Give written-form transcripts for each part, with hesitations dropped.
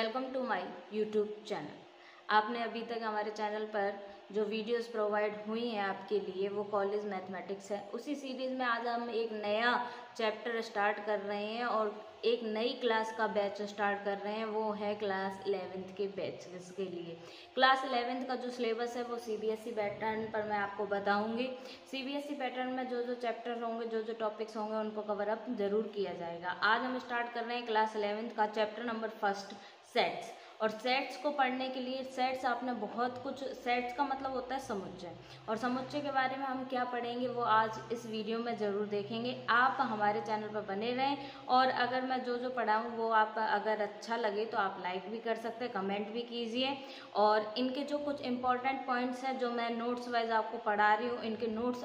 Welcome to my YouTube channel. आपने अभी तक हमारे चैनल पर जो वीडियोस प्रोवाइड हुई हैं आपके लिए वो कॉलेज मैथमेटिक्स है। उसी सीरीज़ में आज हम एक नया चैप्टर स्टार्ट कर रहे हैं और एक नई क्लास का बैच स्टार्ट कर रहे हैं। वो है क्लास 11th के बैच के लिए। क्लास 11th का जो सिलेबस है वो CBSE पैटर्न पर मैं आपको बताऊंगी। CBSE पैटर्न में जो जो चैप्टर होंगे, जो जो टॉपिक्स होंगे उनको कवर अप जरूर किया जाएगा। आज हम स्टार्ट कर रहे हैं क्लास 11th का चैप्टर नंबर फर्स्ट, सेट्स। और सेट्स को पढ़ने के लिए सेट्स आपने बहुत कुछ, सेट्स का मतलब होता है समुच्चय, और समुच्चय के बारे में हम क्या पढ़ेंगे वो आज इस वीडियो में ज़रूर देखेंगे। आप हमारे चैनल पर बने रहें और अगर मैं जो जो पढ़ाऊँ वो आप अगर अच्छा लगे तो आप लाइक भी कर सकते हैं, कमेंट भी कीजिए। और इनके जो कुछ इंपॉर्टेंट पॉइंट्स हैं जो मैं नोट्स वाइज आपको पढ़ा रही हूँ, इनके नोट्स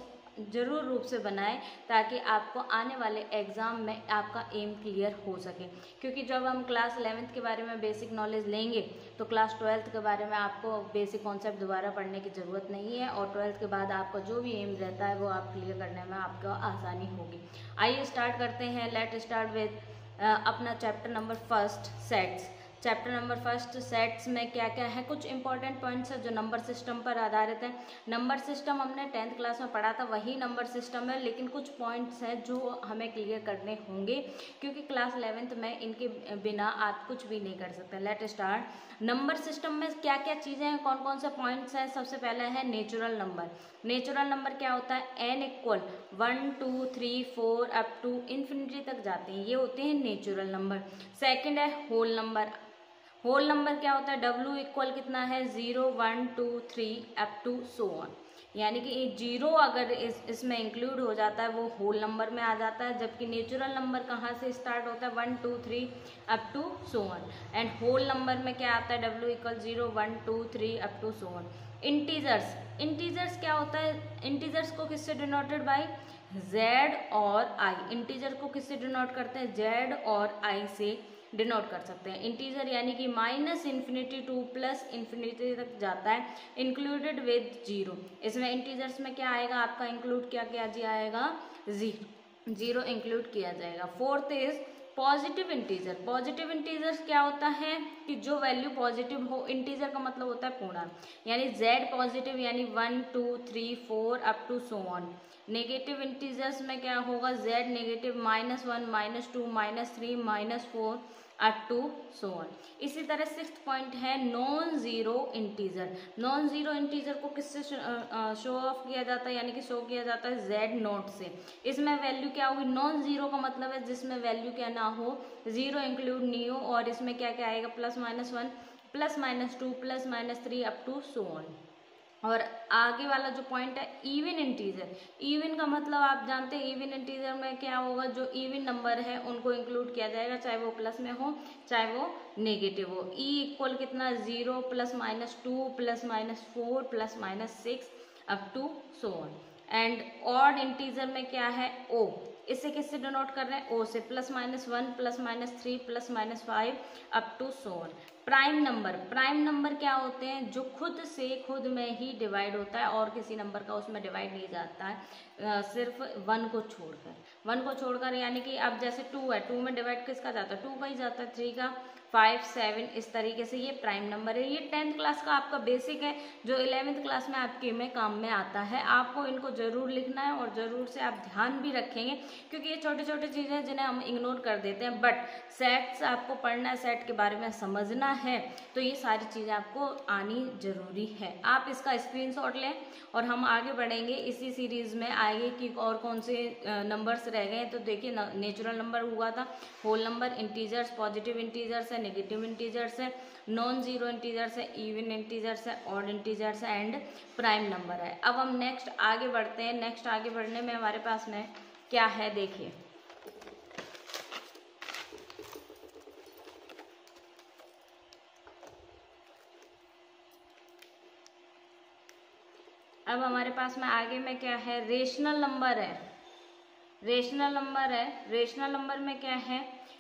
जरूर रूप से बनाएं ताकि आपको आने वाले एग्ज़ाम में आपका एम क्लियर हो सके। क्योंकि जब हम क्लास 11th के बारे में बेसिक नॉलेज लेंगे तो क्लास 12th के बारे में आपको बेसिक कॉन्सेप्ट दोबारा पढ़ने की ज़रूरत नहीं है, और 12th के बाद आपका जो भी एम रहता है वो आप क्लियर करने में आपको आसानी होगी। आइए स्टार्ट करते हैं। लेट स्टार्ट विद अपना chapter number first, sets. Chapter number first, sets में क्या क्या है, कुछ इंपॉर्टेंट पॉइंट्स है जो नंबर सिस्टम पर आधारित है। नंबर सिस्टम हमने 10th क्लास में पढ़ा था, वही नंबर सिस्टम है, लेकिन कुछ पॉइंट्स हैं जो हमें क्लियर करने होंगे क्योंकि क्लास 11th में इनके बिना आप कुछ भी नहीं कर सकते। Let start. नंबर सिस्टम में क्या क्या चीज़ें हैं, कौन कौन से पॉइंट्स हैं। सबसे पहले है नेचुरल नंबर। नेचुरल नंबर क्या होता है, n equal 1 2 3 4 up to infinity तक जाते हैं, ये होते हैं नेचुरल नंबर। सेकेंड है होल नंबर। होल नंबर क्या होता है, W इक्वल कितना है 0 1 2 3 अप टू सो ऑन, यानी कि 0 अगर इसमें इंक्लूड हो जाता है वो होल नंबर में आ जाता है, जबकि नेचुरल नंबर कहाँ से स्टार्ट होता है 1 2 3 up to so on. And whole number में क्या आता है, W equal 0 1 2 3 up to so on. Integers, integers क्या होता है, इंटीजर्स को किससे डिनोटेड बाय Z और I। इंटीजर को किससे डिनोट करते हैं, Z और I से डिनोट कर सकते हैं। इंटीजर यानी कि -इन्फिनिटी टू +इन्फिनिटी तक जाता है, इंक्लूडेड विद 0। इसमें इंटीजर्स में क्या आएगा आपका, इंक्लूड क्या क्या जी आएगा, 0 इंक्लूड किया जाएगा। Fourth is positive integer. Positive integers क्या होता है कि जो वैल्यू पॉजिटिव हो, इंटीजर का मतलब होता है पूर्णांक, यानी Z पॉजिटिव यानी 1 2 3 4 up to so on. Negative integers में क्या होगा, Z negative -1 -2 -3 -4 up to so on. इसी तरह 6th पॉइंट है non zero integer. Non zero integer को किससे शो ऑफ किया जाता है, यानी कि शो किया जाता है Z0 से। इसमें वैल्यू क्या होगी, नॉन जीरो का मतलब है जिसमें वैल्यू क्या ना हो, 0 इंक्लूड नहीं हो, और इसमें क्या क्या आएगा +-1 +-2 +-3 अप टू सो ऑन। और आगे वाला जो पॉइंट है इवन इंटीजर। इवन का मतलब आप जानते हैं, इवन इंटीजर में क्या होगा, जो इवन नंबर है उनको इंक्लूड किया जाएगा, चाहे वो प्लस में हो चाहे वो नेगेटिव हो। E इक्वल कितना 0 +-2 +-4 +-6 up to so on. And odd integer में क्या है, O। इसे किससे डिनोट कर रहे हैं, O से, +-1 +-3 +-5 up to so on. Prime number. Prime number क्या होते हैं, जो खुद से खुद में ही डिवाइड होता है और किसी नंबर का उसमें डिवाइड नहीं जाता है, सिर्फ 1 को छोड़कर। 1 को छोड़कर यानी कि अब जैसे 2 है, 2 में डिवाइड किसका जाता है, 2 का ही जाता है, 3 का, 5 7, इस तरीके से ये प्राइम नंबर है। ये 10th क्लास का आपका बेसिक है जो 11th क्लास में आपके में काम में आता है। आपको इनको जरूर लिखना है और जरूर से आप ध्यान भी रखेंगे क्योंकि ये छोटे छोटे चीज़ें हैं जिन्हें हम इग्नोर कर देते हैं, बट सेट्स आपको पढ़ना है, सेट के बारे में समझना है, तो ये सारी चीज़ें आपको आनी जरूरी है। आप इसका स्क्रीनशॉट लें और हम आगे बढ़ेंगे इसी सीरीज में। आगे कि और कौन से नंबर्स रह गए, तो देखिए नेचुरल नंबर हुआ था, whole number, integers, positive integers है, नेगेटिव इंटीजर्स है, नॉन जीरो इंटीजर्स है, इवन इंटीजर्स है, ऑड इंटीजर्स है, एंड प्राइम नंबर है। अब हम नेक्स्ट आगे बढ़ते हैं। नेक्स्ट आगे बढ़ने में हमारे पास में क्या है, देखिए अब हमारे पास में आगे में क्या है, रेशनल नंबर है। रेशनल नंबर है, रेशनल नंबर में क्या है,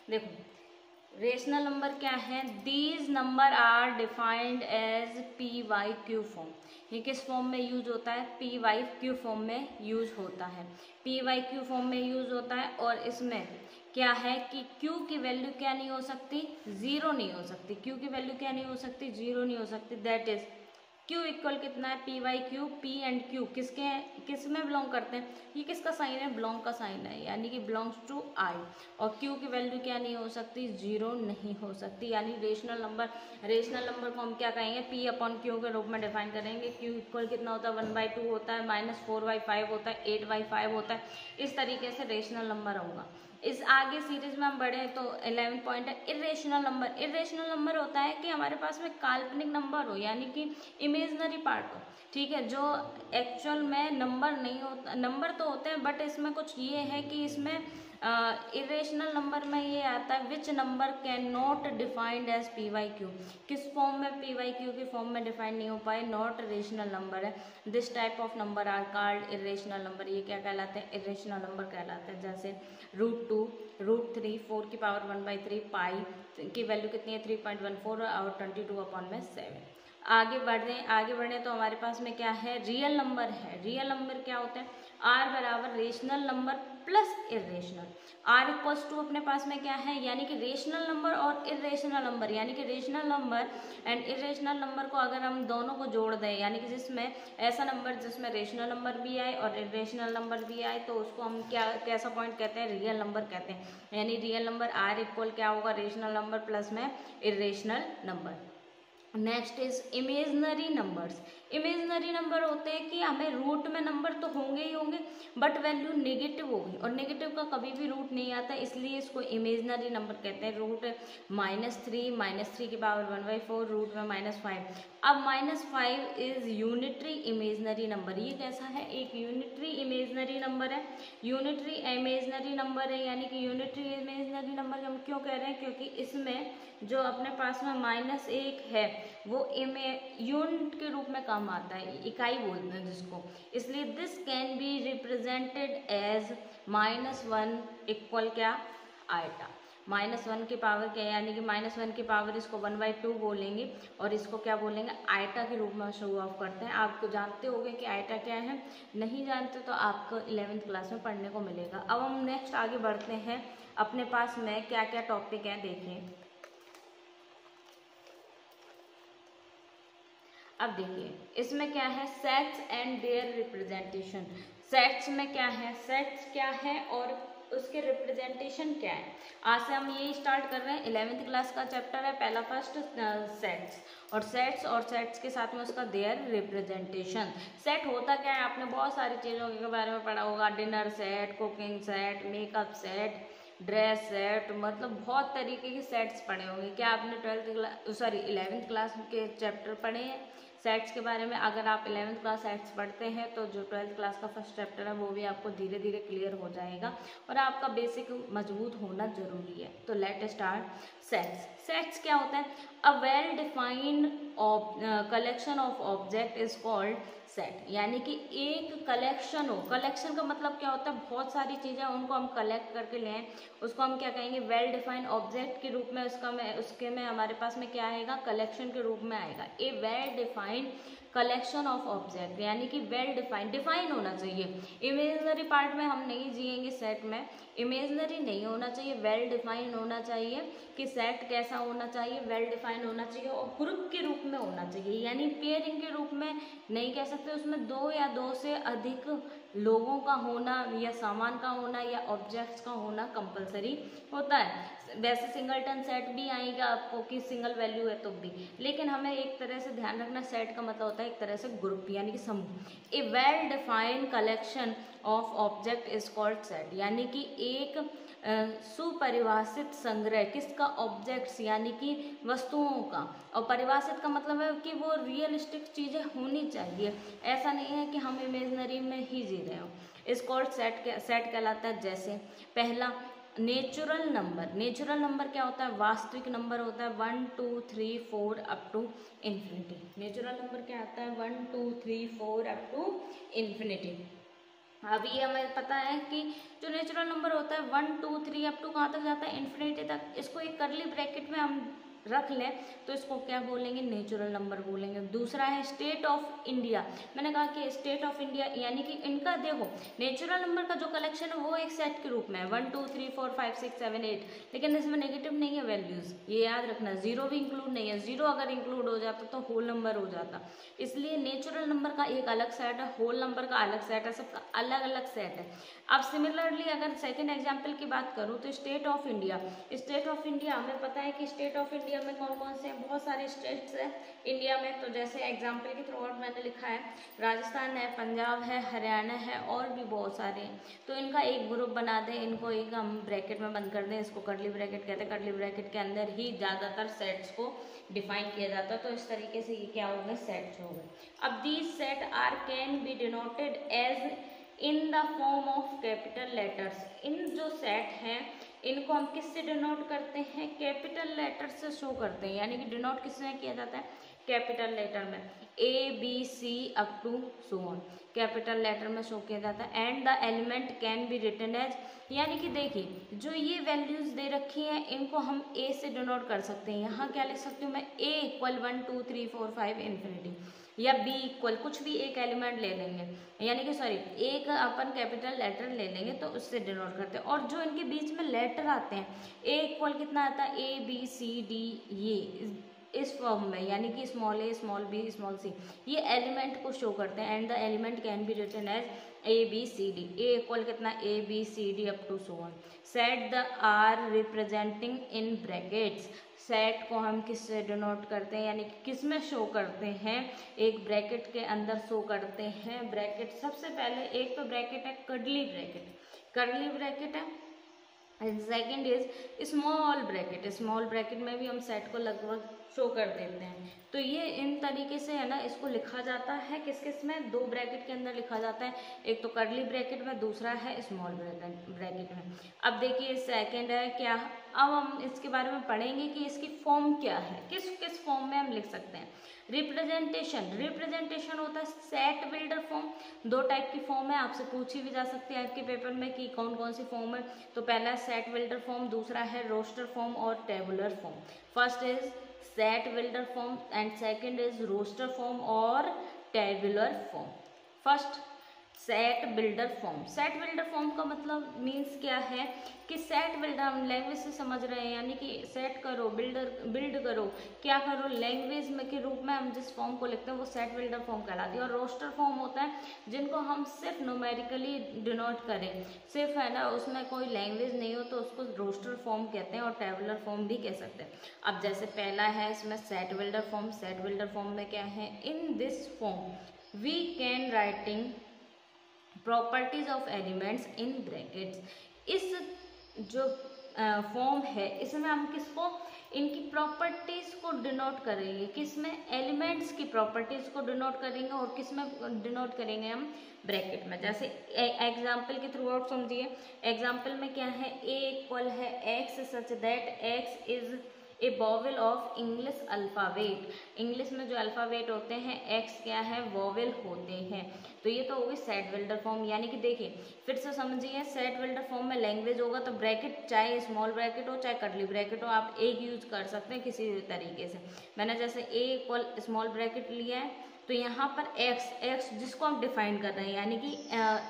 देखो रेशनल नंबर क्या है? These number are defined as P by Q form. ये किस फॉर्म में यूज होता है? पी वाई क्यू फॉर्म में यूज होता है। पी वाई क्यू फॉर्म में यूज होता है और इसमें क्या है कि Q की वैल्यू क्या नहीं हो सकती? जीरो नहीं हो सकती। Q की वैल्यू क्या नहीं हो सकती? जीरो नहीं हो सकती। दैट इज Q इक्वल कितना है? P by Q. P and Q किस में बिलोंग करते हैं? ये किसका साइन है? बिलोंग का साइन है, यानी कि बिलोंग्स टू I। और Q की वैल्यू क्या नहीं हो सकती? जीरो नहीं हो सकती। यानी रेशनल नंबर को हम क्या कहेंगे? P अपॉन Q के रूप में डिफाइन करेंगे। Q इक्वल कितना होता है? 1/2 होता है, -4/5 होता है, 8/5 होता है। इस तरीके से रेशनल नंबर होगा। इस आगे सीरीज में हम बढ़े तो 11 पॉइंट है इरेशनल नंबर। इरेशनल नंबर होता है कि हमारे पास में काल्पनिक नंबर हो, यानी कि इमेजनरी पार्ट हो, ठीक है, जो एक्चुअल में नंबर नहीं होता। नंबर तो होते हैं बट इसमें कुछ ये है कि इसमें इरेशनल नंबर में ये आता है which number can not defined as P by Q. किस फॉर्म में? पी वाई क्यू की फॉर्म में डिफाइन नहीं हो पाए, नॉट रेशनल नंबर है। This type of number are called irrational number. ये क्या कहलाते हैं? इरेशनल नंबर कहलाते हैं। जैसे √2, √3, 4 की पावर 1/3, पाई की वैल्यू कितनी है? 3.14 और 22/7। आगे बढ़े तो हमारे पास में क्या है? रियल नंबर है। रियल नंबर क्या होता है? आर बराबर rational number plus irrational. R equals to अपने पास में क्या है? यानी कि रेशनल नंबर और इरेशनल नंबर, यानी कि rational number and irrational number को अगर हम दोनों को जोड़ दें, यानी कि जिसमें ऐसा नंबर जिसमें रेशनल नंबर भी आए और इरेशनल नंबर भी आए, तो उसको हम कैसा पॉइंट कहते हैं? रियल नंबर कहते हैं। यानी रियल नंबर आर इक्वल क्या होगा? रेशनल नंबर प्लस में irrational number. Next is imaginary numbers. Imaginary number होते हैं कि हमें रूट में नंबर तो होंगे ही होंगे बट वैल्यू नेगेटिव होगी, और नेगेटिव का कभी भी रूट नहीं आता, इसलिए इसको इमेजनरी नंबर कहते हैं। रूट -3 की पावर 1/4, रूट में -5। अब -5 इज यूनिटरी इमेजनरी नंबर। ये कैसा है? एक यूनिटरी इमेजनरी नंबर है। यूनिटरी इमेजनरी नंबर है, यानी कि यूनिटरी इमेजनरी नंबर हम क्यों कह रहे हैं? क्योंकि इसमें जो अपने पास में -1 है वो यूनिट के रूप में काम आता है, इकाई बोलते हैं जिसको, इसलिए this can be represented as -1 equal क्या? आयटा। -1 की पावर क्या है? यानी कि -1 की पावर इसको 1/2 बोलेंगे और इसको क्या बोलेंगे? आयटा के रूप में शो ऑफ करते हैं। आपको जानते होंगे कि आयटा क्या है? नहीं जानते तो आपको 11th क्लास में पढ़ने को मिलेगा। अब हम नेक्स्ट आगे बढ़ते हैं। अपने पास में क्या क्या टॉपिक है देखिए। अब देखिए इसमें क्या है? Sets and their representation. Sets में क्या है? सेट्स क्या है और उसके रिप्रेजेंटेशन क्या है? आज से हम ये स्टार्ट कर रहे हैं। 11th क्लास का चैप्टर है पहला, फर्स्ट सेट्स, और सेट्स के साथ में उसका देयर रिप्रेजेंटेशन। सेट होता क्या है? आपने बहुत सारी चीज़ों के बारे में पढ़ा होगा। Dinner set, cooking set, makeup set, dress set, मतलब बहुत तरीके के सेट्स पढ़े होंगे। क्या आपने 11th क्लास के चैप्टर पढ़े हैं सेट्स के बारे में? अगर आप 11th क्लास सेट्स पढ़ते हैं तो जो 12th क्लास का फर्स्ट चैप्टर है वो भी आपको धीरे धीरे क्लियर हो जाएगा, और आपका बेसिक मजबूत होना जरूरी है। तो लेट स्टार्ट सेट्स। सेट्स क्या होता है? A well defined collection of object is called set. यानी कि एक कलेक्शन हो। कलेक्शन का मतलब क्या होता है? बहुत सारी चीज़ें उनको हम कलेक्ट करके ले आए, उसको हम क्या कहेंगे? वेल डिफाइंड ऑब्जेक्ट के रूप में उसके में हमारे पास में क्या आएगा? कलेक्शन के रूप में आएगा। A well defined collection of object, यानी कि वेल डिफाइंड होना चाहिए। इमेजनरी पार्ट में हम नहीं जिएंगे सेट में, इमेजनरी नहीं होना चाहिए, वेल डिफाइंड होना चाहिए। कि सेट कैसा होना चाहिए? वेल डिफाइंड होना चाहिए और ग्रुप के रूप में होना चाहिए, यानी पेयरिंग के रूप में नहीं कह सकते। उसमें 2 या 2 से अधिक लोगों का होना या सामान का होना या ऑब्जेक्ट्स का होना कंपलसरी होता है। वैसे सिंगलटन सेट भी आएगा आपको कि सिंगल वैल्यू है तो भी, लेकिन हमें एक तरह से ध्यान रखना, सेट का मतलब होता है एक तरह से ग्रुप यानी कि समूह। A well defined collection of object is called set, यानी कि एक सुपरिभाषित संग्रह किसका? ऑब्जेक्ट्स यानी कि वस्तुओं का। और परिभाषित का मतलब है कि वो रियलिस्टिक चीज़ें होनी चाहिए, ऐसा नहीं है कि हम इमेजनरी में ही जी रहे हो। इस कॉल्ड सेट कहलाता है। जैसे पहला नेचुरल नंबर। नेचुरल नंबर क्या होता है? वास्तविक नंबर होता है 1 2 3 4 up to infinity. Natural number क्या आता है? 1 2 3 4 अप टू इन्फिनिटी। अब ये हमें पता है कि जो नेचुरल नंबर होता है 1 2 3 अप टू कहाँ तक जाता है, इन्फिनिटी तक। इसको एक करली ब्रैकेट में हम रख लें तो इसको क्या बोलेंगे, नेचुरल नंबर बोलेंगे। दूसरा है स्टेट ऑफ इंडिया। मैंने कहा कि स्टेट ऑफ इंडिया यानी कि इनका देखो नेचुरल नंबर का जो कलेक्शन है वो एक सेट के रूप में है 1 2 3 4 5 6 7 8, लेकिन इसमें नेगेटिव नहीं है वैल्यूज, ये याद रखना। जीरो भी इंक्लूड नहीं है, जीरो अगर इंक्लूड हो जाता तो होल नंबर हो जाता। इसलिए नेचुरल नंबर का एक अलग सेट है, होल नंबर का अलग सेट है, सबका अलग अलग सेट है। अब सिमिलरली अगर सेकेंड एग्जाम्पल की बात करूँ तो state of India. State of India हमें पता है कि स्टेट ऑफ इंडिया में कौन कौन से हैं, बहुत सारे स्टेट्स हैं इंडिया में। तो जैसे एग्जाम्पल के थ्रू आउट मैंने लिखा है राजस्थान है, पंजाब है, हरियाणा है और भी बहुत सारे हैं। तो इनका एक ग्रुप बना दें, इनको एक हम ब्रैकेट में बंद कर दें, इसको कर्ली ब्रैकेट कहते हैं। कर्ली ब्रैकेट के अंदर ही ज़्यादातर सेट्स को डिफाइन किया जाता है। तो इस तरीके से ये क्या हो गए, सेट्स हो गए। अब these set are can be denoted as in the form of capital letters. इन जो सेट हैं इनको हम किससे डिनोट करते हैं, कैपिटल लेटर से शो करते हैं। यानी कि डिनोट किससे किया जाता है, कैपिटल लेटर में, ABC up to so on, capital letter में शो किया जाता है। And the element can be written as, यानी कि देखिए जो ये वैल्यूज दे रखी हैं इनको हम A से डिनोट कर सकते हैं। यहाँ क्या लिख सकती हूँ मैं, A इक्वल 1 2 3 4 5 इन्फिनिटी, या B इक्वल कुछ भी एक एलिमेंट ले लेंगे, यानी कि सॉरी एक अपन कैपिटल लेटर ले लेंगे तो उससे डिनोट करते हैं। और जो इनके बीच में लेटर आते हैं A इक्वल कितना आता है, ABCD, ये इस फॉर्म में, यानी कि small a small b small c, ये एलिमेंट को शो करते हैं। And the element can be written as ABCD, A equal कितना ABCD up to so on. Set the are representing in brackets, set को हम किससे डिनोट करते हैं, यानी कि किस में शो करते हैं, एक ब्रैकेट के अंदर शो करते हैं। ब्रैकेट सबसे पहले एक तो ब्रैकेट है कर्ली ब्रैकेट, कर्ली ब्रैकेट है। Second is small bracket, small bracket में भी हम सेट को लगभग शो कर देते हैं। तो ये इन तरीके से है ना, इसको लिखा जाता है किस किस में, दो ब्रैकेट के अंदर लिखा जाता है, एक तो कर्ली ब्रैकेट में, दूसरा है स्मॉल ब्रैकेट में। अब देखिए सेकंड है क्या, अब हम इसके बारे में पढ़ेंगे कि इसकी फॉर्म क्या है, किस किस फॉर्म में हम लिख सकते हैं। रिप्रेजेंटेशन, रिप्रेजेंटेशन होता है सेट बिल्डर फॉर्म। दो टाइप की फॉर्म है, आपसे पूछी भी जा सकती है आपके पेपर में कि कौन कौन सी फॉर्म है। तो पहला है सेट बिल्डर फॉर्म, दूसरा है रोस्टर फॉर्म और tabular form. First is set builder form and second is roster form और tabular form. First set builder form, set builder form का मतलब मीन्स क्या है कि सेट बिल्डर हम लैंग्वेज से समझ रहे हैं, यानी कि सेट करो, बिल्ड करो, क्या करो, लैंग्वेज में के रूप में हम जिस फॉर्म को लिखते हैं वो सेट बिल्डर फॉर्म कहलाती है। और रोस्टर फॉर्म होता है जिनको हम सिर्फ न्यूमेरिकली डिनोट करें, सिर्फ है ना उसमें कोई लैंग्वेज नहीं हो तो उसको रोस्टर फॉर्म कहते हैं और टेबुलर फॉर्म भी कह सकते हैं। अब जैसे पहला है इसमें set builder form, set builder form में क्या है, in this form we can writing properties of elements in brackets. इस जो फॉर्म है इसमें हम किसको, इनकी प्रॉपर्टीज को डिनोट करेंगे, किसमें, एलिमेंट्स की प्रॉपर्टीज को डिनोट करेंगे और किसमें डिनोट करेंगे हम, ब्रैकेट में। जैसे एग्जाम्पल के थ्रू आउट समझिए, एग्जाम्पल में क्या है, ए इक्वल है x such that x is A vowel of English alphabet. English में जो अल्फ़ाबेट होते हैं एक्स क्या है, वॉवेल होते हैं। तो ये तो होगी सेट बिल्डर फॉर्म। यानी कि देखिए फिर से समझिए, सेट बिल्डर फॉर्म में लैंग्वेज होगा तो ब्रैकेट चाहे स्मॉल ब्रैकेट हो चाहे कर्ली ब्रैकेट हो, आप एक यूज कर सकते हैं किसी भी तरीके से। मैंने जैसे ए इक्वल स्मॉल ब्रैकेट लिया है तो यहाँ पर एक्स जिसको हम डिफाइन कर रहे हैं यानी कि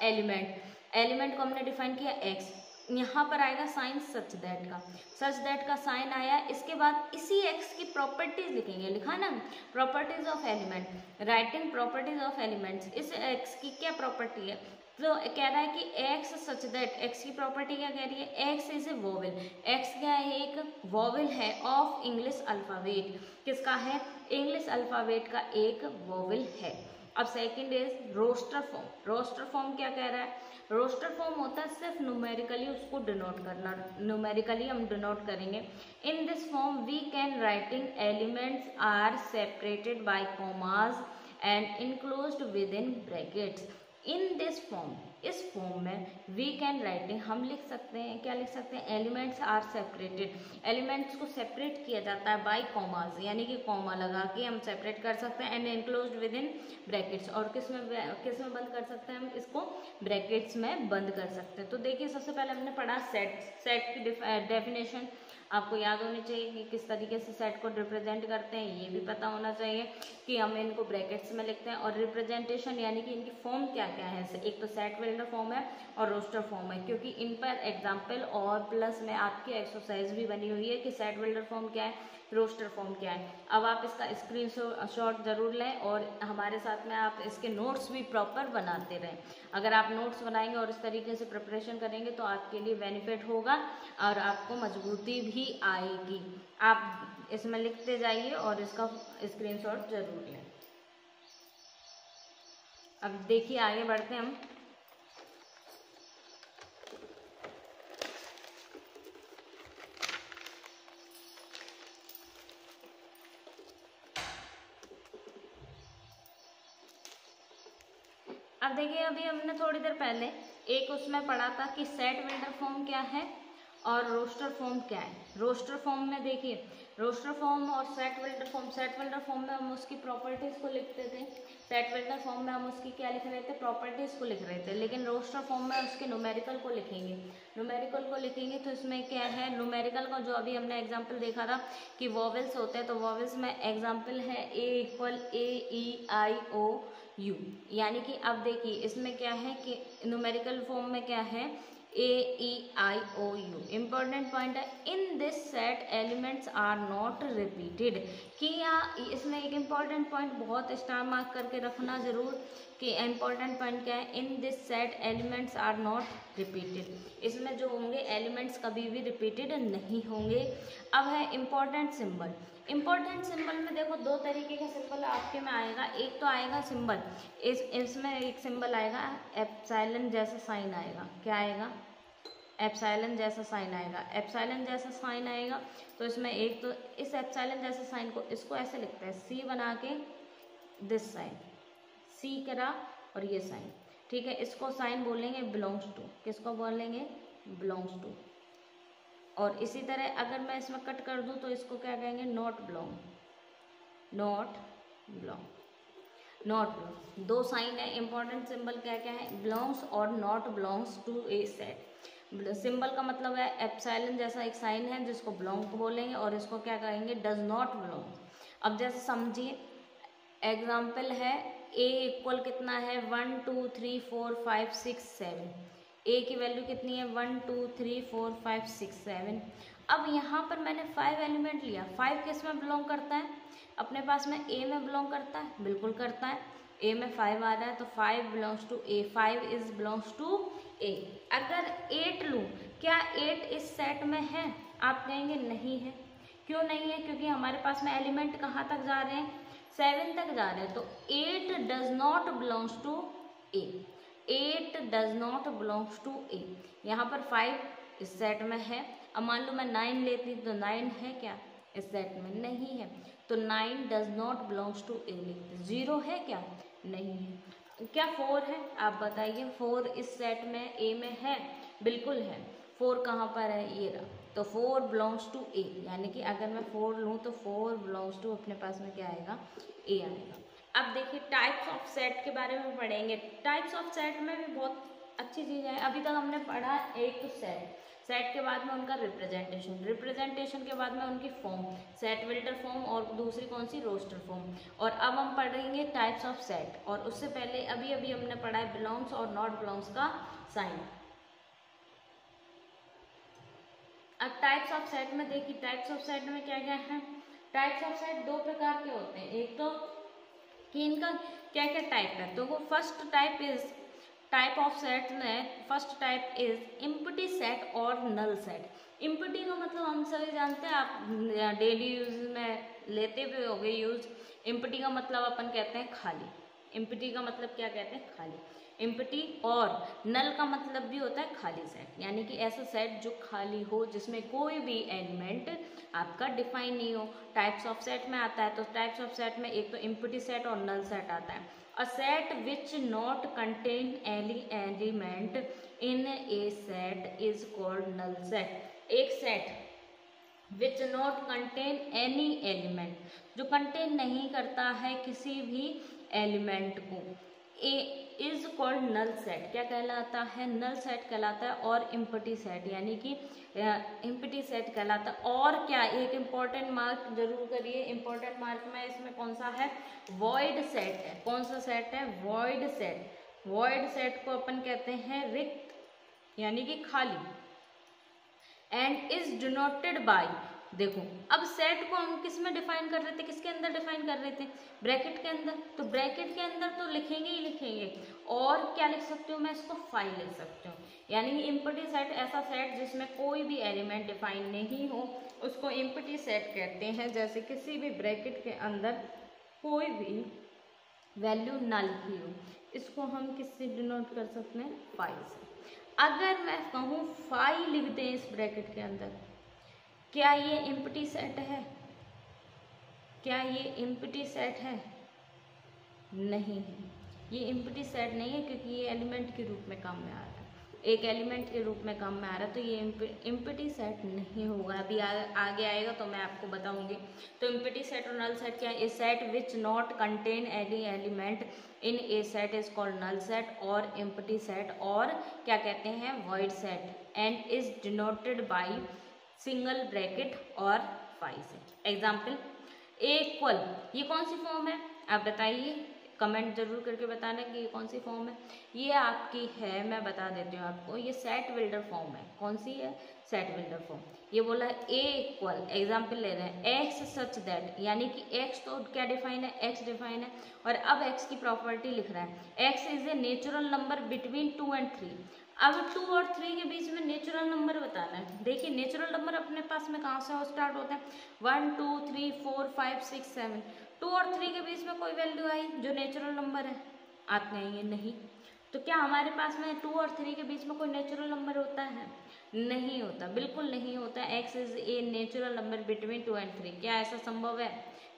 एलिमेंट को हमने डिफाइन किया एक्स, यहाँ पर आएगा साइन सच दैट का साइन आया। इसके बाद इसी एक्स की प्रॉपर्टीज लिखेंगे, लिखा ना, properties of element, writing properties of elements. इस एक्स की क्या प्रॉपर्टी है, तो कह रहा है कि एक्स सच दैट, एक्स की प्रॉपर्टी क्या कह रही है, x is A vowel, x क्या है, एक वोवेल है ऑफ इंग्लिश अल्फ़ाबेट, किसका है, इंग्लिश अल्फ़ाबेट का एक वोवेल है। अब second is roster form, roster form क्या कह रहा है, रोस्टर फॉर्म होता है सिर्फ न्यूमेरिकली उसको डिनोट करना, न्यूमेरिकली हम डिनोट करेंगे। In this form we can writing elements are separated by commas and enclosed within brackets. In this form, इस फॉर्म में वी कैन राइटिंग हम लिख सकते हैं, क्या लिख सकते हैं, एलिमेंट्स आर सेपरेटेड, एलिमेंट्स को सेपरेट किया जाता है बाय कॉमास, यानी कि कॉमा लगा के हम सेपरेट कर सकते हैं, and enclosed with in brackets, और किस में बंद कर सकते हैं हम इसको, ब्रैकेट्स में बंद कर सकते हैं। तो देखिए सबसे पहले हमने पढ़ा सेट की डेफिनेशन, आपको याद होनी चाहिए कि किस तरीके से सेट को रिप्रेजेंट करते हैं, ये भी पता होना चाहिए कि हम इनको ब्रैकेट्स में लिखते हैं, और रिप्रेजेंटेशन यानी कि इनकी फॉर्म क्या क्या है, एक तो सेट वेल्डर फॉर्म है और रोस्टर फॉर्म है, क्योंकि इन पर एग्जाम्पल और प्लस में आपकी एक्सरसाइज भी बनी हुई है कि सेट वेल्डर फॉर्म क्या है, रोस्टर फॉर्म क्या है। अब आप इसका स्क्रीनशॉट जरूर लें और हमारे साथ में आप इसके नोट्स भी प्रॉपर बनाते रहें। अगर आप नोट्स बनाएंगे और इस तरीके से प्रिपरेशन करेंगे तो आपके लिए बेनिफिट होगा और आपको मजबूती भी आएगी। आप इसमें लिखते जाइए और इसका स्क्रीनशॉट जरूर लें। अब देखिए आगे बढ़ते हैं हम। अब देखिए अभी हमने थोड़ी देर पहले एक उसमें पढ़ा था कि सेट वेल्डर फॉर्म क्या है और रोस्टर फॉर्म क्या है। रोस्टर फॉर्म में देखिए रोस्टर फॉर्म और सेट वेल्डर फॉर्म में हम उसकी प्रॉपर्टीज को लिखते थे, सेट वेल्डर फॉर्म में हम उसकी क्या लिख रहे थे, प्रॉपर्टीज को लिख रहे थे, लेकिन रोस्टर फॉर्म में उसके न्यूमेरिकल को लिखेंगे। तो इसमें क्या है, न्यूमेरिकल का जो अभी हमने एग्जाम्पल देखा था कि वॉवेल्स होते हैं, तो वॉवेल्स में एग्जाम्पल है A=A, E, I, O, U, यानी कि अब देखिए इसमें क्या है कि न्यूमेरिकल फॉर्म में क्या है A, E, I, O, U। Important point है, in this set elements are not repeated, कि यहाँ इसमें एक इम्पॉर्टेंट पॉइंट बहुत स्टार मार्क करके रखना जरूर कि इम्पॉर्टेंट पॉइंट क्या है, in this set elements are not repeated, इसमें जो होंगे एलिमेंट्स कभी भी रिपीटेड नहीं होंगे। अब है इम्पॉर्टेंट सिंबल। इम्पॉर्टेंट सिंबल में देखो दो तरीके का सिंबल आपके में आएगा, एक तो आएगा सिंबल इसमें एक सिंबल आएगा एप्सिलॉन जैसा साइन आएगा, क्या आएगा, एप्सिलॉन जैसा साइन आएगा। एप्सिलॉन जैसा साइन आएगा तो इसमें एक तो इस एप्सिलॉन जैसे साइन को इसको ऐसे लिखते हैं सी बना के, दिस साइन सी करा और ये साइन, ठीक है, इसको साइन बोलेंगे बिलोंग्स टू, किसको बोलेंगे, बिलोंग्स टू। और इसी तरह अगर मैं इसमें कट कर दूं तो इसको क्या कहेंगे, नॉट बिलोंग, नॉट बिलोंग। दो साइन है, इंपॉर्टेंट सिंबल क्या क्या है, बिलोंग्स और not belongs to a set. Symbol का मतलब है एप्सिलॉन जैसा एक साइन है जिसको बिलोंग बोलेंगे और इसको क्या कहेंगे, डज नॉट बिलोंग। अब जैसे समझिए एग्जाम्पल है ए इक्वल कितना है 1 2 3 4 5 6 7, ए की वैल्यू कितनी है 1 2 3 4 5 6 7। अब यहाँ पर मैंने 5 एलिमेंट लिया, 5 किस में बिलोंग करता है, अपने पास में ए में बिलोंग करता है, बिल्कुल करता है, ए में 5 आ रहा है तो 5 belongs to A, 5 is belongs to A. अगर 8 लूँ, क्या 8 इस सेट में है, आप कहेंगे नहीं है। क्यों नहीं है, क्योंकि हमारे पास में एलिमेंट कहाँ तक जा रहे हैं, 7 तक जा रहे हैं, तो 8 does not belongs to A, 8 does not belongs to A. यहाँ पर 5 इस सेट में है, अब मान लो मैं 9 लेती तो 9 है क्या इस सेट में, नहीं है, तो 9 डज नॉट बिलोंग्स टू ए लिखते। 0 है क्या, नहीं है। क्या 4 है, आप बताइए, 4 इस सेट में ए में है, बिल्कुल है। 4 कहाँ पर है, ये रहा, तो 4 बिलोंग्स टू ए, यानी कि अगर मैं 4 लूँ तो 4 बिलोंग्स टू अपने पास में क्या आएगा, ए आएगा। अब देखिए टाइप्स ऑफ सेट के बारे में पढ़ेंगे। टाइप्स ऑफ सेट में भी बहुत अच्छी चीज़ है, अभी तक हमने पढ़ा एक तो सेट के बाद में उनका रिप्रेजेंटेशन के बाद में उनकी फॉर्म, सेट वेल्डर फॉर्म, और दूसरी कौन सी, रोस्टर फॉर्म। और अब हम पढ़ेंगे टाइप्स ऑफ सेट, और उससे पहले अभी हमने पढ़ा है बिलोंग्स और नॉट बिलोंग्स का साइन। अब टाइप्स ऑफ सेट में देखिए, टाइप्स ऑफ सेट में क्या क्या है, टाइप्स ऑफ सेट दो प्रकार के होते हैं, एक तो कि इनका क्या क्या टाइप है, तो वो first type is type of set में first type is empty set और नल सेट। एम्प्टी का मतलब हम सभी जानते हैं, आप डेली यूज में लेते भी होंगे यूज। एम्प्टी का मतलब अपन कहते हैं खाली, एम्प्टी का मतलब क्या कहते हैं, खाली, एम्प्टी। और नल का मतलब भी होता है खाली सेट, यानी कि ऐसा सेट जो खाली हो, जिसमें कोई भी एलिमेंट आपका डिफाइन नहीं हो। टाइप्स ऑफ सेट में आता है, तो टाइप्स ऑफ सेट में एक तो एम्प्टी सेट और नल सेट आता है। A set which not contain any element in a set is called null set. एक set which not contain any element, जो कंटेन नहीं करता है किसी भी एलिमेंट को, इज कॉल्ड नल सेट। क्या कहलाता है? नल सेट कहलाता है। और इम्पटी सेट यानी कि इम्पटी सेट कहलाता है। और क्या, एक इम्पॉर्टेंट मार्क जरूर करिए, इम्पॉर्टेंट मार्क में इसमें कौन सा है? वॉइड सेट है। कौन सा सेट है? Void set. वॉइड सेट को अपन कहते हैं रिक्त यानी कि खाली। एंड इज डिनोटेड बाय, देखो अब सेट को हम किस में डिफाइन कर रहे थे, किसके अंदर डिफाइन कर रहे थे? ब्रैकेट के अंदर। तो ब्रैकेट के अंदर तो लिखेंगे ही लिखेंगे। और क्या लिख सकती हूँ मैं? इसको फाई लिख सकती हूँ। यानी कि इम्पटी सेट ऐसा सेट जिसमें कोई भी एलिमेंट डिफाइन नहीं हो, उसको इम्पटी सेट कहते हैं। जैसे किसी भी ब्रैकेट के अंदर कोई भी वैल्यू ना लिखी हो, इसको हम किससे डिनोट कर सकते हैं? फाई से। अगर मैं कहूँ फाई लिख दें इस ब्रैकेट के अंदर, क्या ये इम्पटी सेट है? क्या ये इम्पटी सेट है? नहीं है, ये इम्पटी सेट नहीं है, क्योंकि ये एलिमेंट के रूप में काम में आ रहा है, एक एलिमेंट के रूप में काम में आ रहा है, तो ये इम्पटी सेट नहीं होगा। अभी आगे आएगा तो मैं आपको बताऊंगी। तो इम्पटी सेट और नल सेट क्या है? A set which not contain any element in a set is called null set और इम्पटी सेट, और क्या कहते हैं? Void set. And is denoted by single bracket और फाई से। एग्जाम्पल, ए इक्वल, ये कौन सी फॉर्म है? आप बताइए, कमेंट जरूर करके बताना कि ये कौन सी फॉर्म है। ये आपकी है, मैं बता देती हूँ आपको, ये सेट बिल्डर फॉर्म है। कौन सी है? Set builder form. ये बोला ए इक्वल, एग्जाम्पल ले रहे हैं, एक्स सच दैट, यानी कि एक्स तो क्या डिफाइन है? एक्स डिफाइन है। और अब एक्स की प्रॉपर्टी लिख रहा है, x is a natural number between 2 and 3। अब 2 और 3 के बीच में नेचुरल नंबर बताना है। देखिए नेचुरल नंबर अपने पास में कहाँ से स्टार्ट होते हैं? 1 2 3 4 5 6 7। 2 और 3 के बीच में कोई वैल्यू आई जो नेचुरल नंबर है? आते हैं ये नहीं। तो क्या हमारे पास में 2 और 3 के बीच में कोई नेचुरल नंबर होता है? नहीं होता, बिल्कुल नहीं होता। X is a natural number between 2 and 3। क्या ऐसा संभव है?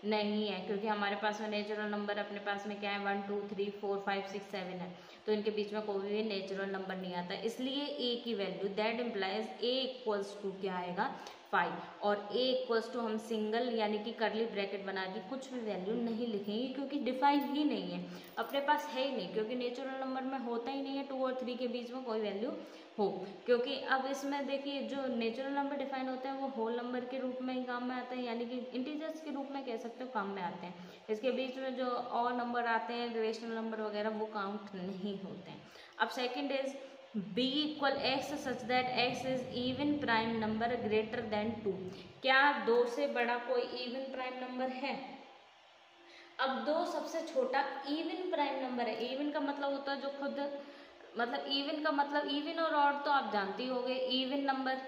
नहीं है, क्योंकि हमारे पास में नेचुरल नंबर अपने पास में क्या है? 1 2 3 4 5 6 7 है, तो इनके बीच में कोई भी नेचुरल नंबर नहीं आता। इसलिए ए की value, that implies a equals to क्या आएगा? 5। और ए इक्वल्स टू हम सिंगल यानी कि करली ब्रैकेट बना के कुछ भी वैल्यू नहीं लिखेंगे, क्योंकि डिफाइन ही नहीं है, अपने पास है ही नहीं, क्योंकि नेचुरल नंबर में होता ही नहीं है 2 और 3 के बीच में कोई वैल्यू हो। क्योंकि अब इसमें देखिए जो नेचुरल नंबर डिफाइन होते हैं वो होल नंबर के रूप में ही काम में आते हैं, यानी कि इंटीजर्स के रूप में कह सकते हो काम में आते हैं। इसके बीच में जो और नंबर आते हैं, रेशनल नंबर वगैरह, वो काउंट नहीं होते हैं। अब second is b equal x such that x is even prime number greater than 2। क्या 2 से बड़ा कोई इवन प्राइम नंबर है? अब 2 सबसे छोटा इवन प्राइम नंबर है। इवन का मतलब होता है जो खुद, मतलब इवन का मतलब, इवन और ऑड तो आप जानते ही होंगे, इवन नंबर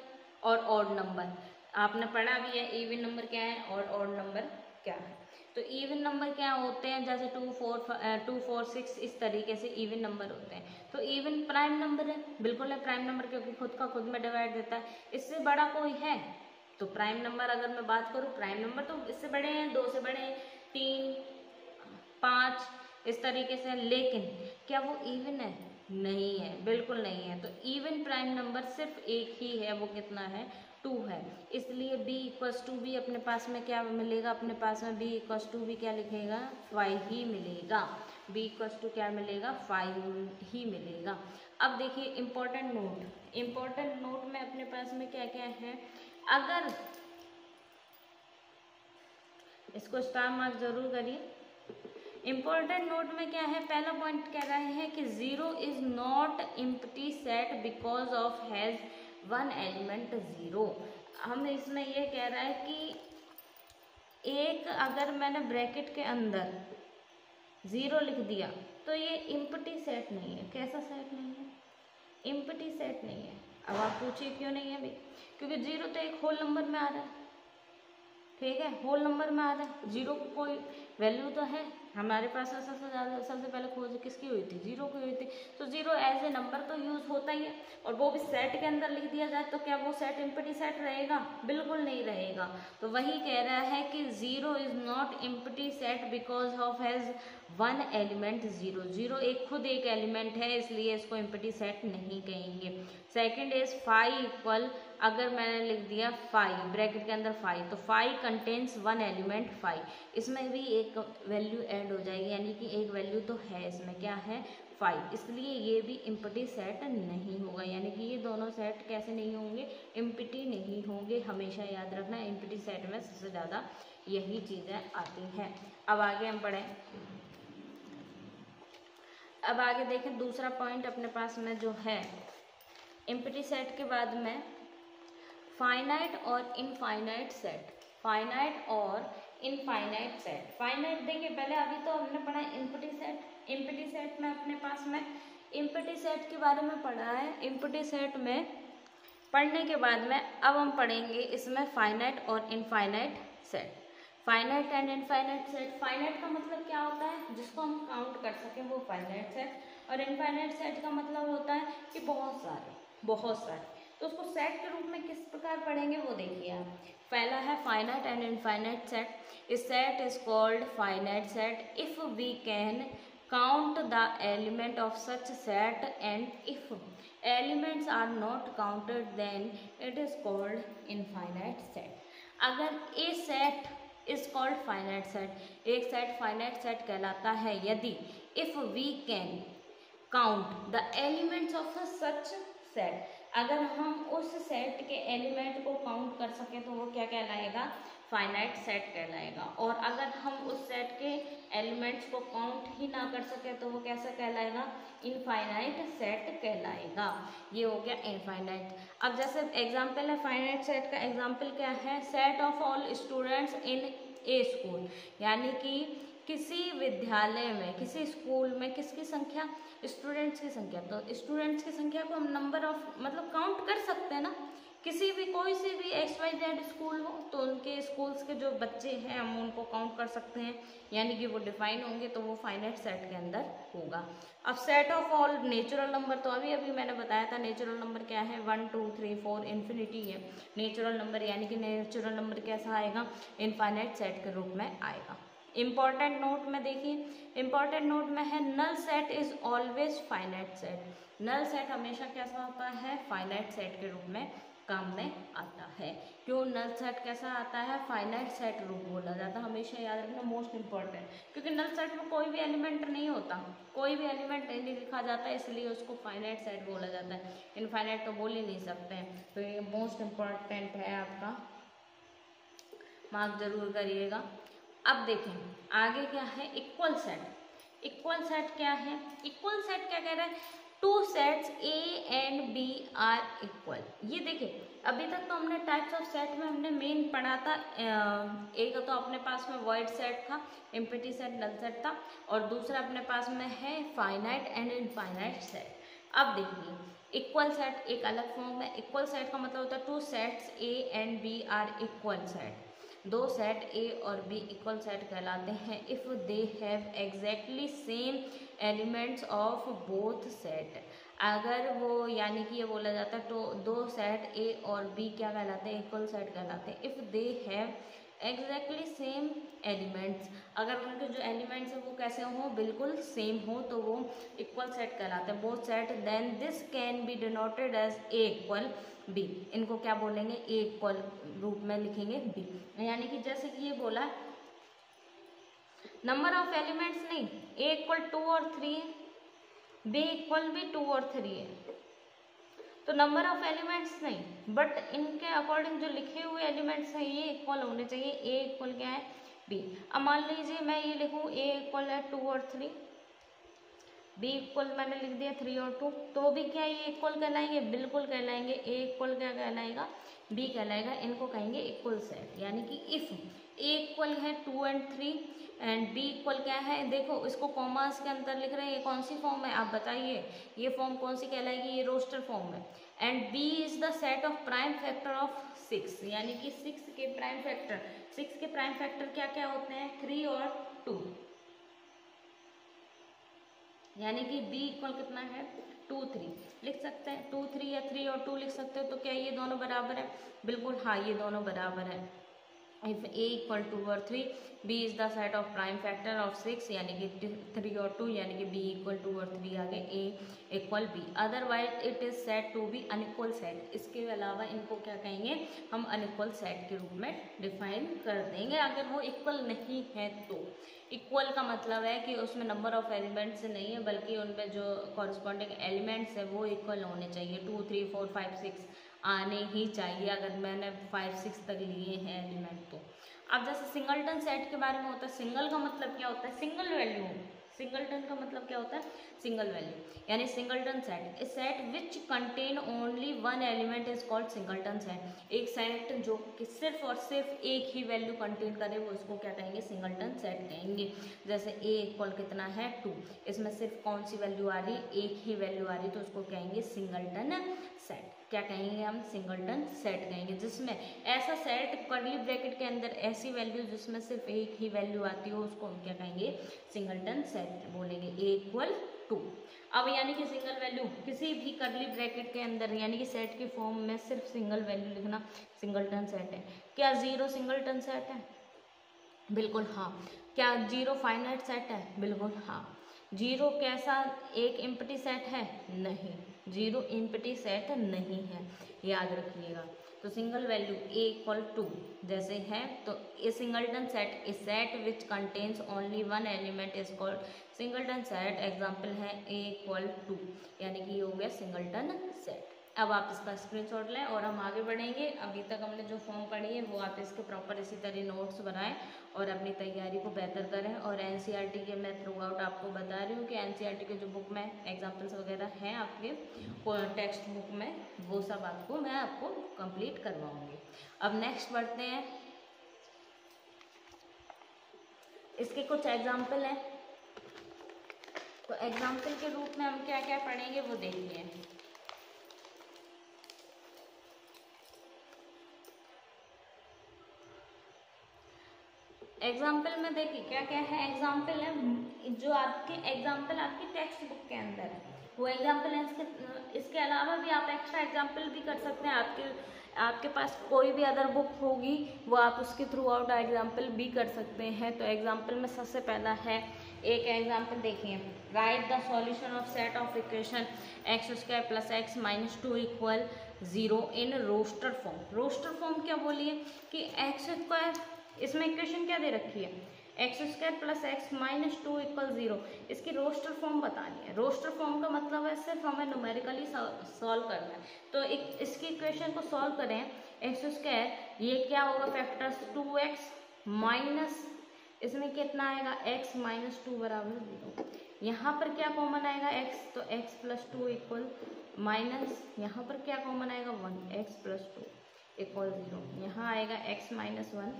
और ऑड नंबर आपने पढ़ा भी है। इवन नंबर क्या है और ऑड नंबर क्या है? तो इवन नंबर क्या होते हैं? जैसे 2 4 6 इस तरीके से इवन नंबर होते हैं। तो इवन प्राइम नंबर है, बिल्कुल है प्राइम नंबर, क्योंकि खुद का खुद में डिवाइड देता है। इससे बड़ा कोई है? तो प्राइम नंबर अगर मैं बात करूँ, प्राइम नंबर तो इससे बड़े हैं, 2 से बड़े हैं, 3 5 इस तरीके से। लेकिन क्या वो इवन है? नहीं है, बिल्कुल नहीं है। तो इवन प्राइम नंबर सिर्फ एक ही है, वो कितना है? 2 है। इसलिए b इक्वल्स टू भी अपने पास में क्या मिलेगा? अपने पास में b इक्वल्स टू भी क्या लिखेगा? 5 ही मिलेगा। b इक्वल्स टू क्या मिलेगा? 5 ही मिलेगा। अब देखिए इम्पोर्टेंट नोट, इम्पोर्टेंट नोट में अपने पास में क्या क्या है? अगर इसको स्टार मार्क जरूर करिए। इम्पोर्टेंट नोट में क्या है? पहला पॉइंट कह रहे हैं कि 0 is not empty set because of has 1 element 0। हम इसमें ये कह रहा है कि एक, अगर मैंने ब्रैकेट के अंदर 0 लिख दिया तो ये इम्प्टी सेट नहीं है। कैसा सेट नहीं है? इम्प्टी सेट नहीं है। अब आप पूछिए क्यों नहीं है भाई? क्योंकि 0 तो एक होल नंबर में आ रहा है, ठीक है, होल नंबर में आ रहा है, 0 को कोई वैल्यू तो है, हमारे पास सबसे ज़्यादा सबसे पहले खोज किसकी हुई थी, जीरो की हुई थी। तो जीरो एज ए नंबर तो यूज होता ही है, और वो भी सेट के अंदर लिख दिया जाए तो क्या वो सेट एम्प्टी सेट रहेगा, बिल्कुल नहीं रहेगा। तो वही कह रहा है कि zero is not empty set because of has one element zero. Zero एक खुद एक एलिमेंट है, इसलिए इसको एम्प्टी सेट नहीं कहेंगे। सेकेंड इज फाइव इक्वल, अगर मैंने लिख दिया फाइव ब्रैकेट के अंदर फाइव, तो five contains one element five, इसमें भी एक वैल्यू ऐड हो जाएगी, यानी कि एक वैल्यू तो है इसमें, क्या है, फाइव, इसलिए ये भी एम्प्टी सेट नहीं होगा। यानी कि ये दोनों सेट कैसे नहीं होंगे, एम्प्टी नहीं होंगे। हमेशा याद रखना एम्प्टी सेट में सबसे ज़्यादा यही चीज़ें आती हैं। अब आगे हम पढ़ें, अब आगे देखें दूसरा पॉइंट अपने पास में जो है एम्प्टी सेट के बाद में फाइनाइट और इनफाइनाइट सेट। फाइनाइट और इनफाइनाइट सेट। फाइनाइट देखिए पहले अभी तो हमने पढ़ा एम्प्टी सेट। एम्प्टी सेट में अपने पास में एम्प्टी सेट के बारे में पढ़ा है। एम्प्टी सेट में पढ़ने के बाद में अब हम पढ़ेंगे इसमें फाइनाइट और infinite set. Finite and infinite set. Finite का मतलब क्या होता है, जिसको हम काउंट कर सकें वो फाइनाइट सेट, और इनफाइनाइट सेट का मतलब होता है कि बहुत सारे। तो उसको सेट के रूप में किस प्रकार पढ़ेंगे वो देखिए आप। पहला है फाइनाइट एंड इनफाइनाइट सेट। इस set is called finite set if we can count the element of such set, and if elements are not counted then it is called infinite set. अगर a set is called finite set, एक set finite set कहलाता है यदि if we can count the elements of such set, अगर हम उस set के element को काउंट कर सकें तो वो क्या कहलाएगा, फाइनाइट सेट कहलाएगा। और अगर हम उस सेट के एलिमेंट्स को काउंट ही ना कर सके तो वो कैसा कहलाएगा, इनफाइनाइट सेट कहलाएगा। ये हो गया इनफाइनाइट। अब जैसे एग्जाम्पल है फाइनाइट सेट का, एग्जाम्पल क्या है, set of all students in A school, यानी कि किसी विद्यालय में, किसी स्कूल में किसकी संख्या, स्टूडेंट्स की संख्या। तो स्टूडेंट्स की संख्या को हम नंबर ऑफ मतलब काउंट कर सकते हैं ना, किसी भी कोई से भी XYZ स्कूल हो तो उनके स्कूल्स के जो बच्चे हैं हम उनको काउंट कर सकते हैं, यानी कि वो डिफाइन होंगे, तो वो फाइनाइट सेट के अंदर होगा। अब set of all natural number, तो अभी अभी मैंने बताया था नेचुरल नंबर क्या है, 1 2 3 4 इन्फिनिटी है नेचुरल नंबर, यानी कि नेचुरल नंबर कैसा आएगा, इनफाइनाइट सेट के रूप में आएगा। इंपॉर्टेंट नोट में देखिए, इंपॉर्टेंट नोट में है null set is always finite set. Null set हमेशा कैसा होता है, फाइनाइट सेट के रूप में काम में आता है। क्यों नल सेट कैसा आता है, फाइनाइट सेट रूप बोला जाता है, हमेशा याद रखना, मोस्ट इंपॉर्टेंट, क्योंकि नल सेट में कोई भी एलिमेंट नहीं होता, कोई भी एलिमेंट नहीं लिखा जाता है, इसलिए उसको फाइनाइट सेट बोला जाता है। इनफाइनाइट तो बोल ही नहीं सकते हैं, तो ये मोस्ट इंपॉर्टेंट है आपका, मार्क जरूर करिएगा। अब देखें आगे क्या है, इक्वल सेट। इक्वल सेट क्या है, इक्वल सेट क्या कह रहा है, two sets A and B are equal. ये देखिए अभी तक तो हमने टाइप्स ऑफ सेट में हमने मेन पढ़ा था, एक तो अपने पास में वॉइड सेट था, एम्प्टी सेट, नल सेट था, और दूसरा अपने पास में है फाइनाइट एंड इनफाइनाइट सेट। अब देखिए इक्वल सेट एक अलग फॉर्म है। इक्वल सेट का मतलब होता है two sets A and B are equal set, दो सेट ए और बी इक्वल सेट कहलाते हैं if they have exactly same elements of both set. अगर वो यानी कि ये बोला जाता है तो दो सेट ए और बी क्या कहलाते हैं, इक्वल सेट कहलाते हैं if they have exactly same elements. अगर उनके जो एलिमेंट्स हैं वो कैसे हो, बिल्कुल सेम हो, तो वो इक्वल सेट कहलाते हैं both set. Then this can be denoted as A equal B. इनको क्या बोलेंगे, ए इक्वल रूप में लिखेंगे बी, यानी कि जैसे कि ये बोला नंबर ऑफ एलिमेंट्स नहीं, ए इक्वल 2 और 3 है, बी इक्वल भी 2 और 3 है, तो नंबर ऑफ एलिमेंट्स नहीं, बट इनके अकॉर्डिंग जो लिखे हुए एलिमेंट्स हैं ये इक्वल होने चाहिए। ए इक्वल क्या है, बी। अब मान लीजिए मैं ये लिखूँ ए इक्वल है 2 और 3, बी इक्वल मैंने लिख दिया 3 और 2, तो भी क्या ये इक्वल कहलाएंगे, बिल्कुल कहलाएंगे। ए इक्वल क्या कहलाएगा, बी कहलाएगा, इनको कहेंगे इक्वल सेट। यानी कि इफ ए इक्वल है 2 एंड 3 एंड बी इक्वल क्या है, देखो इसको कॉमास के अंदर लिख रहे हैं, ये कौन सी फॉर्म है आप बताइए, ये फॉर्म कौन सी कहलाएगी, ये रोस्टर फॉर्म है। And B is the set of prime factor of 6, यानी कि 6 के प्राइम फैक्टर क्या क्या होते हैं, 3 और 2। यानी कि b इक्वल कितना है 2 3 लिख सकते हैं, 2 3 या 3 और 2 लिख सकते हैं। तो क्या ये दोनों बराबर है? बिल्कुल हाँ, ये दोनों बराबर है। इफ a इक्वल 2 और 3, b is the set of prime factor of 6, यानी कि 3 और 2, यानी कि b इक्वल 2 और 3 आ गए, a equal b। Otherwise it is set to be unequal set. इसके अलावा इनको क्या कहेंगे हम? अनइक्वल सेट के रूप में डिफाइन कर देंगे अगर वो इक्वल नहीं है तो। इक्वल का मतलब है कि उसमें नंबर ऑफ एलिमेंट्स नहीं है, बल्कि उनमें जो कॉरस्पॉन्डिंग एलिमेंट्स है वो इक्वल होने चाहिए। 2 3 4 5 6 आने ही चाहिए अगर मैंने 5 6 तक लिए हैं एलिमेंट तो। अब जैसे सिंगलटन सेट के बारे में होता है, सिंगल का मतलब क्या होता है? Single value. सिंगलटन का मतलब क्या होता है? Single value. यानी singleton set, a set which contain only one element is called singleton set. एक सेट जो कि सिर्फ और सिर्फ एक ही वैल्यू कंटेन करे वो उसको क्या कहेंगे? सिंगलटन सेट कहेंगे। जैसे a इक्वल कितना है 2, इसमें सिर्फ कौन सी वैल्यू आ रही है? एक ही वैल्यू आ रही है, तो उसको कहेंगे सिंगलटन सेट। क्या कहेंगे हम? सिंगलटन सेट कहेंगे। जिसमें ऐसा सेट कर्ली ब्रैकेट के अंदर ऐसी वैल्यू जिसमें सिर्फ एक ही वैल्यू आती हो उसको हम क्या कहेंगे? सिंगलटन सेट बोलेंगे। a equal 2। अब यानी कि सिंगल वैल्यू किसी भी कर्ली ब्रैकेट के अंदर यानी कि सेट की फॉर्म में सिर्फ सिंगल वैल्यू लिखना सिंगलटन सेट है। क्या 0 सिंगलटन सेट है? बिल्कुल हाँ। क्या 0 फाइनाइट सेट है? बिल्कुल हाँ। 0 कैसा एक एम्प्टी सेट है? नहीं, 0 एम्प्टी सेट नहीं है, याद रखिएगा। तो सिंगल वैल्यू a इक्वल 2 जैसे है तो a singleton set, a set which contains only one element is called singleton set. Example है a इक्वल 2, यानी कि ये हो गया सिंगलटन सेट। अब आप इसका स्क्रीनशॉट लें और हम आगे बढ़ेंगे। अभी तक हमने जो फॉर्म पढ़ी है वो आप इसके प्रॉपर इसी तरह नोट्स बनाएं और अपनी तैयारी को बेहतर करें। और एनसीईआरटी के मैं थ्रू आउट आपको बता रही हूँ कि एनसीईआरटी के जो बुक में एग्जाम्पल्स वगैरह हैं आपके टेक्स्ट बुक में, वो सब मैं आपको कंप्लीट करवाऊँगी। अब नेक्स्ट बढ़ते हैं, इसके कुछ एग्जाम्पल हैं। तो एग्जाम्पल के रूप में हम क्या क्या पढ़ेंगे वो देखिए। एग्जाम्पल में देखिए क्या क्या है। एग्जाम्पल है जो आपके एग्जाम्पल आपकी टेक्स्ट बुक के अंदर है वो एग्जाम्पल है। इसके अलावा भी आप एक्स्ट्रा एग्जाम्पल भी कर सकते हैं। आपके पास कोई भी अदर बुक होगी वो आप उसके थ्रू आउट एग्जाम्पल भी कर सकते हैं। तो एग्जाम्पल में सबसे पहला है एक एग्जाम्पल देखिए, write the solution of set of equation x square plus x minus 2 equal 0 in roster form. Roster form क्या बोलिए कि एक्स स्क्वायर, इसमें इक्वेशन क्या दे रखी है? X square plus x minus 2 equal 0। इसकी रोस्टर फॉर्म बतानी है। रोस्टर फॉर्म का मतलब है सिर्फ हमें न्यूमेरिकली सॉल्व करना है। तो इसकी इक्वेशन को सॉल्व करें, एक्स स्क्वायर ये क्या होगा? फैक्टर्स 2x माइनस इसमें कितना आएगा? x माइनस 2 बराबर 0। यहाँ पर क्या कॉमन आएगा? x, तो x प्लस 2 इक्वल माइनस यहाँ पर क्या कॉमन आएगा? 1, x प्लस 2 इक्वल 0। यहाँ आएगा x minus 1,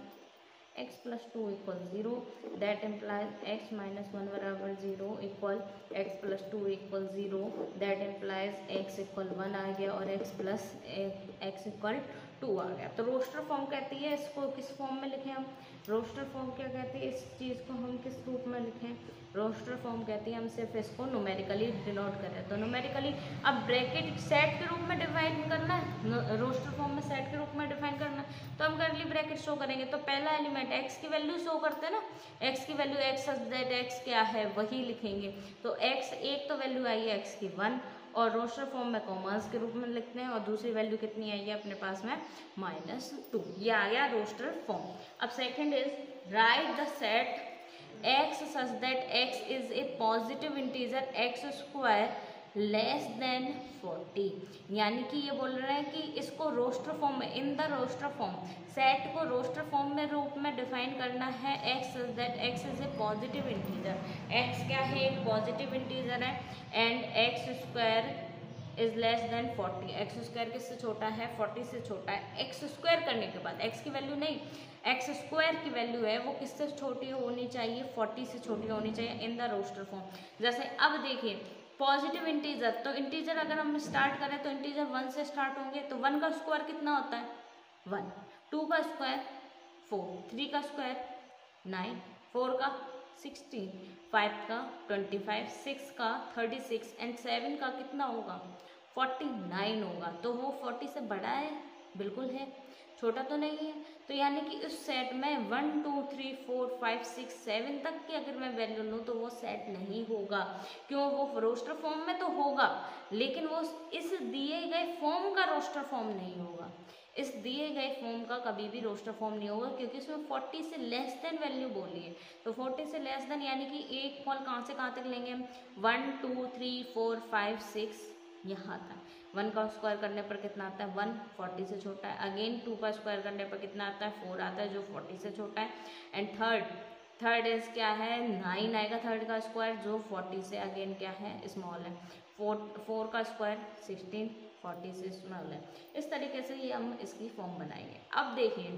x plus 2 equal 0। That implies x minus 1 बराबर 0 equal x plus 2 equal 0। That implies x equal 1 आ गया और x प्लस x इक्वल 2 आ गया। तो रोस्टर फॉर्म कहती है इसको किस फॉर्म में लिखें हम? रोस्टर फॉर्म क्या कहती है? इस चीज़ को हम किस रूप में लिखें? रोस्टर फॉर्म कहती है हम सिर्फ इसको न्यूमेरिकली डिनोट करें। तो न्यूमेरिकली अब ब्रैकेट सेट के रूप में डिफाइन करना है, रोस्टर फॉर्म में सेट के रूप में डिफाइन करना है तो हम करली ब्रैकेट शो करेंगे। तो पहला एलिमेंट x की वैल्यू शो करते हैं ना, x की value x such that x क्या है वही लिखेंगे। तो x एक तो वैल्यू आई है x की 1 और रोस्टर फॉर्म में कॉमर्स के रूप में लिखते हैं और दूसरी वैल्यू कितनी आई है अपने पास में? माइनस 2। ये आ गया रोस्टर फॉर्म। अब second is write the set x such that x is a positive integer x square less than 40। यानी कि ये बोल रहे हैं कि इसको रोस्टर फॉर्म में, in the roster form, set को रोस्टर फॉर्म में रूप में डिफाइन करना है। x such that x is a positive integer, x क्या है? एक पॉजिटिव इंटीजर है and x square is less then 40। X square किससे छोटा है? 40 से छोटा है। एक्स स्क्वायर करने के बाद एक्स की वैल्यू नहीं, एक्स स्क्वायर की वैल्यू है वो किससे छोटी होनी चाहिए? 40 से छोटी होनी चाहिए इन द रोस्टर फॉर्म। जैसे अब देखिए पॉजिटिव इंटीजर, तो इंटीजर अगर हम स्टार्ट करें तो इंटीजर 1 से स्टार्ट होंगे। तो 1 का स्क्वायर कितना होता है? 1, 2 का स्क्वायर 4, 3 का स्क्वायर 9, 4 का 16, 5 का 25, 6 का 36 एंड 7 का कितना होगा 49 होगा। तो वो 40 से बड़ा है? बिल्कुल है, छोटा तो नहीं है। तो यानी कि उस सेट में 1 2 3 4 5 6 7 तक की अगर मैं वैल्यू लूँ तो वो सेट नहीं होगा। क्यों? वो रोस्टर फॉर्म में तो होगा लेकिन वो इस दिए गए फॉर्म का रोस्टर फॉर्म नहीं होगा। इस दिए गए फॉर्म का कभी भी रोस्टर फॉर्म नहीं होगा क्योंकि इसमें 40 से लेस देन वैल्यू बोली है। तो 40 से लेस देन यानी कि एक कॉल कहाँ से कहाँ तक लेंगे हम? 1 2 3 4 5 6 यहाँ तक। 1 का स्क्वायर करने पर कितना आता है? 1, 40 से छोटा है। अगेन 2 का स्क्वायर करने पर कितना आता है? 4 आता है जो 40 से छोटा है। एंड थर्ड इज क्या है? 9 आएगा थर्ड का स्क्वायर जो 40 से अगेन क्या है? स्मॉल है। 4 का स्क्वायर 16, 40 से स्मॉल है। इस तरीके से ये हम इसकी फॉर्म बनाएंगे। अब देखिए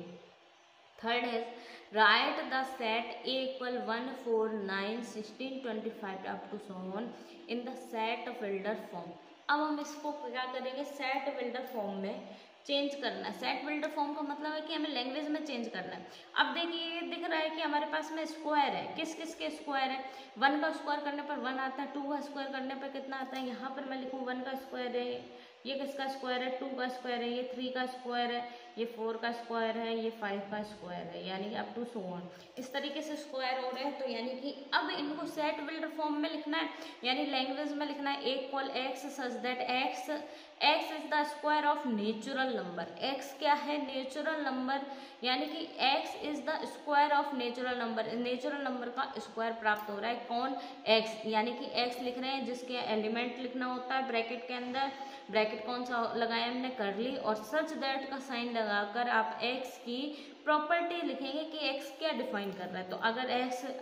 third is write the set A equal 1 4 9 16 25 up to so on in the set builder form. अब हम इसको क्या करेंगे? सेट बिल्डर फॉर्म में चेंज करना है। सेट बिल्डर फॉर्म का मतलब है कि हमें लैंग्वेज में चेंज करना है। अब देखिए दिख रहा है कि हमारे पास में स्क्वायर है। किस किस के स्क्वायर है? 1 का स्क्वायर करने पर 1 आता है। 2 का स्क्वायर करने पर कितना आता है? यहाँ पर मैं लिखूँ 1 का स्क्वायर है, ये किसका स्क्वायर है? 2 का स्क्वायर है, ये 3 का स्क्वायर है, ये 4 का स्क्वायर है, ये 5 का स्क्वायर है, यानी कि अप टू सो ऑन। इस तरीके से स्क्वायर हो रहे हैं। तो यानी कि अब इनको सेट बिल्डर फॉर्म में लिखना है यानी लैंग्वेज में लिखना है। A equal x such that x is the square of natural number. x क्या है? नेचुरल नंबर, यानी कि x is the square of natural number. Natural number का स्क्वायर प्राप्त हो रहा है। कौन? x, यानी कि x लिख रहे हैं जिसके एलिमेंट लिखना होता है ब्रैकेट के अंदर। ब्रैकेट कौन सा लगाया हमने? करली। और सच दैट का साइन लगाकर आप x की प्रॉपर्टी लिखेंगे कि x क्या डिफाइन कर रहा है। तो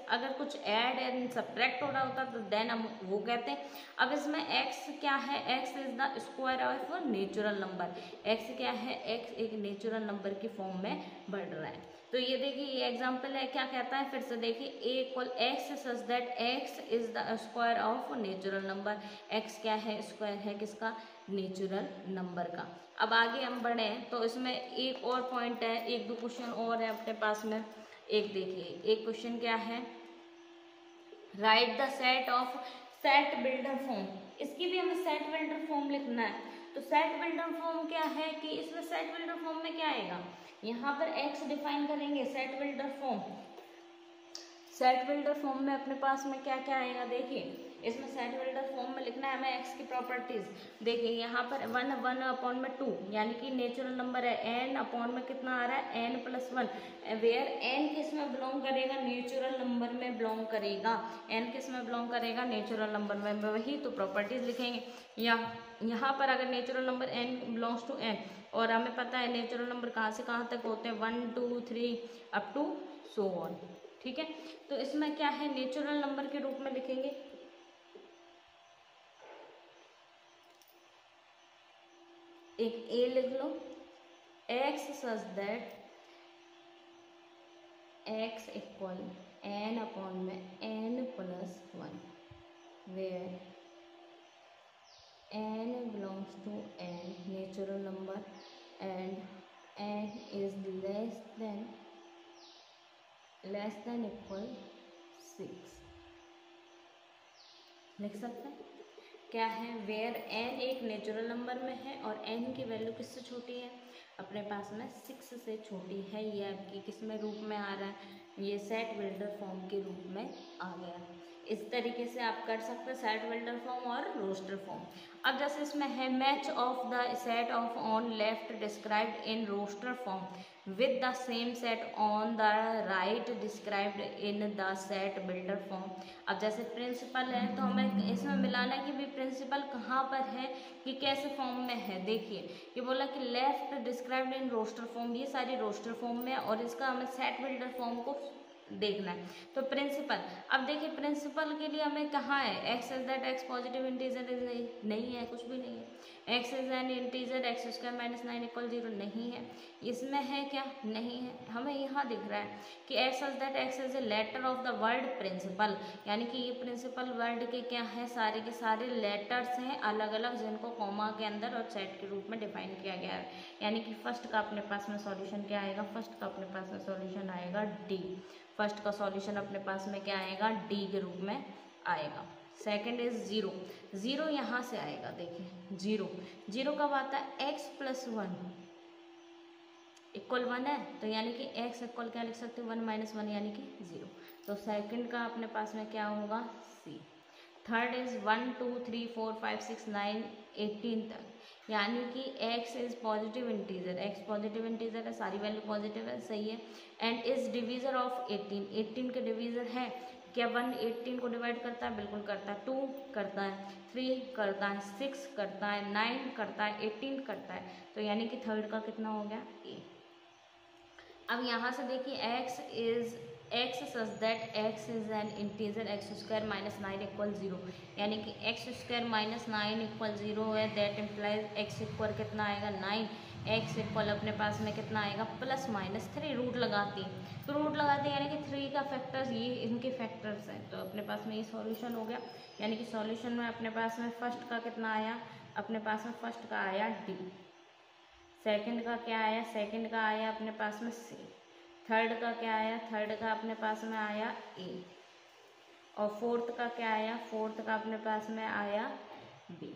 अगर कुछ ऐड एंड सब्ट्रैक्ट हो रहा होता तो देन हम वो कहते हैं। अब इसमें x क्या है? x is the square of natural number. x क्या है? x एक नेचुरल नंबर की फॉर्म में बढ़ रहा है। तो ये देखिए ये एग्जाम्पल है। क्या कहता है? फिर से देखिए A equal x such that x is the square of natural number. x क्या है? स्क्वायर है किसका? नेचुरल नंबर का। अब आगे हम बढ़े तो इसमें एक और पॉइंट है, एक दो क्वेश्चन और है अपने पास में। एक देखिए एक क्वेश्चन क्या है? Right the set builder form. इसकी भी हमें सेट बिल्डर फॉर्म लिखना है। तो सेट बिल्डर फॉर्म क्या है कि इसमें सेट बिल्डर फॉर्म में क्या आएगा? यहाँ पर x डिफाइन करेंगे। सेट बिल्डर फॉर्म में अपने पास में क्या क्या आएगा? देखिए इसमें सेट बिल्डर फॉर्म में लिखना है हमें x की प्रॉपर्टीज। देखिए यहाँ पर 1 अपॉन में 2 यानी कि नेचुरल नंबर है। n अपॉन में कितना आ रहा है? n प्लस 1 वेयर n किस में बिलोंग करेगा? नेचुरल नंबर में बिलोंग करेगा। n किस में बिलोंग करेगा? नेचुरल नंबर में। वही तो प्रॉपर्टीज लिखेंगे। यहाँ पर अगर natural number n belongs to n और हमें पता है नेचुरल नंबर कहाँ से कहाँ तक होते हैं? 1 2 3 अप टू सो ऑन। ठीक है, तो इसमें क्या है? नेचुरल नंबर के रूप में लिखेंगे। एक a लिख लो। x such that x equal n upon में n plus 1 where n belongs to n natural number and n is less than equal 6। लिख सकते हैं क्या है? वेयर n एक नेचुरल नंबर में है और n की वैल्यू किससे छोटी है? अपने पास में 6 से छोटी है। ये आपकी किस में रूप में आ रहा है? ये सेट बिल्डर फॉर्म के रूप में आ गया। इस तरीके से आप कर सकते हैं सेट बिल्डर फॉर्म और रोस्टर फॉर्म। अब जैसे इसमें है match of the set of on left described in roster form with the same set on the right described in the set builder form. अब जैसे प्रिंसिपल है तो हमें इसमें मिलाना है कि भी प्रिंसिपल कहाँ पर है कि कैसे फॉर्म में है। देखिए ये बोला कि left described in roster form, ये सारी रोस्टर फॉर्म में और इसका हमें सेट बिल्डर फॉर्म को देखना है। तो प्रिंसिपल, अब देखिए प्रिंसिपल के लिए हमें कहाँ है? x is that x positive integer नहीं है, कुछ भी नहीं है। X is an integer, x square minus 9 equal 0 नहीं है। इसमें है क्या? नहीं है। हमें यहाँ दिख रहा है कि x is that x is a letter of the word principle, यानी कि ये प्रिंसिपल वर्ड के क्या है, सारे के सारे लेटर्स हैं अलग अलग, जिनको कॉमा के अंदर और सेट के रूप में डिफाइन किया गया है। यानी कि फर्स्ट का अपने पास में सॉल्यूशन क्या आएगा? फर्स्ट का अपने पास में सॉल्यूशन आएगा डी। फर्स्ट का सॉल्यूशन अपने पास में क्या आएगा? डी के रूप में आएगा। Second is zero. जीरो यहाँ से आएगा, देखिए जीरो। जीरो कब आता है? एक्स प्लस वन इक्वल 1 है, तो यानी कि x इक्वल क्या लिख सकते हैं? 1 माइनस 1 यानी कि 0। तो सेकंड का अपने पास में क्या होगा? सी। थर्ड इज 1 2 3 4 5 6 9 18 तक, यानी कि x is positive integer. x positive integer है, सारी वैल्यू पॉजिटिव है, सही है। And is divisor of 18। 18 के डिवीजर है क्या? 1 18 को डिवाइड करता है? बिल्कुल करता है। 2 करता है, 3 करता है, 6 करता है, 9 करता है, 18 करता है। तो यानी कि थर्ड का कितना हो गया? ए। अब यहाँ से देखिए x such that x is an integer x square minus 9 equal 0, यानी कि एक्स स्क्वायर माइनस 9 इक्वल 0 है। दैट इम्प्लाइज x इक्वल कितना आएगा? 9। x इक्वल अपने पास में कितना आएगा? Plus minus 3। रूट लगाती है, तो रूट लगाते हैं यानी कि 3 का फैक्टर्स, ये इनके फैक्टर्स हैं। तो अपने पास में ये सॉल्यूशन हो गया, यानी कि सॉल्यूशन में अपने पास में फर्स्ट का कितना आया? अपने पास में फर्स्ट का आया डी। सेकंड का क्या आया? सेकंड का आया अपने पास में सी। थर्ड का क्या आया? थर्ड का अपने पास में आया ए। और फोर्थ का क्या आया? फोर्थ का अपने पास में आया बी।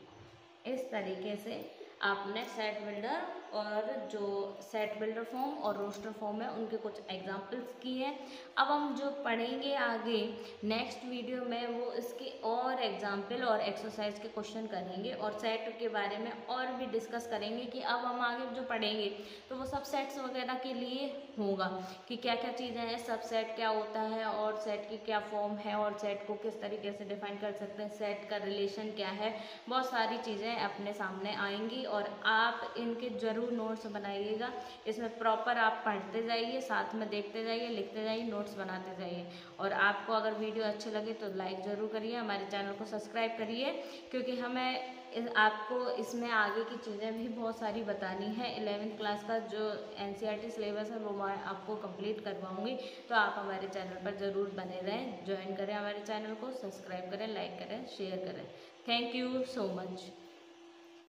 इस तरीके से आपने सेट बिल्डर और जो सेट बिल्डर फॉर्म और रोस्टर फॉर्म है उनके कुछ एग्जांपल्स किए हैं। अब हम जो पढ़ेंगे आगे नेक्स्ट वीडियो में वो इसके और एग्जांपल और एक्सरसाइज के क्वेश्चन करेंगे और सेट के बारे में और भी डिस्कस करेंगे कि अब हम आगे जो पढ़ेंगे तो वो सब सेट्स वगैरह के लिए होगा कि क्या क्या चीज़ें हैं, सब सेट क्या होता है और सेट की क्या फॉर्म है और सेट को किस तरीके से डिफाइन कर सकते हैं, सेट का रिलेशन क्या है, बहुत सारी चीज़ें अपने सामने आएंगी। और आप इनके ज़रूर नोट्स बनाइएगा। इसमें प्रॉपर आप पढ़ते जाइए, साथ में देखते जाइए, लिखते जाइए, नोट्स बनाते जाइए। और आपको अगर वीडियो अच्छे लगे तो लाइक ज़रूर करिए, हमारे चैनल को सब्सक्राइब करिए, क्योंकि हमें आपको इसमें आगे की चीज़ें भी बहुत सारी बतानी है। 11th क्लास का जो NCERT सिलेबस है वो मैं आपको कंप्लीट करवाऊँगी, तो आप हमारे चैनल पर ज़रूर बने रहें, ज्वाइन करें हमारे चैनल को, सब्सक्राइब करें, लाइक करें, शेयर करें। Thank you so much.